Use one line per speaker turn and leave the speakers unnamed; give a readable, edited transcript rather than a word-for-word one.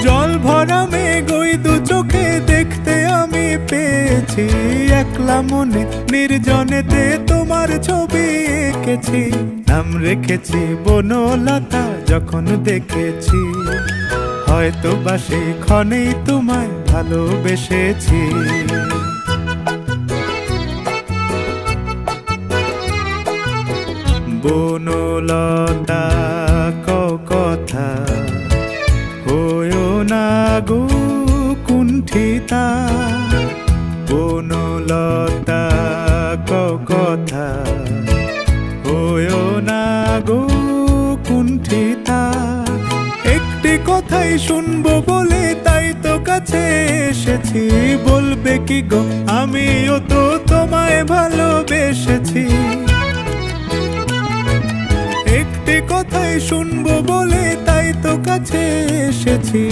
জল ভরা মেঘ ওই দু চোখে দেখতে আমি পেয়েছি, একলা মনে নির্জনেতে তোমার ছবি এঁকেছি। নাম রেখেছি বনলতা যখন দেখেছি, হয়তো বা সেই ক্ষণেই তোমায় ভালোবেসেছি। বনলতা কথা হয়ো না গো কুণ্ঠিতা, বনলতা কথা হয়ো না গো কুণ্ঠিতা। একটি কথাই শুনবো বলে তাই তো কাছে এসেছি, বলবে কি গো আমিও তো তোমায় ভালোবেসেছি। একটি কথাই শুনবো বলে তাই তো কাছে এসেছি।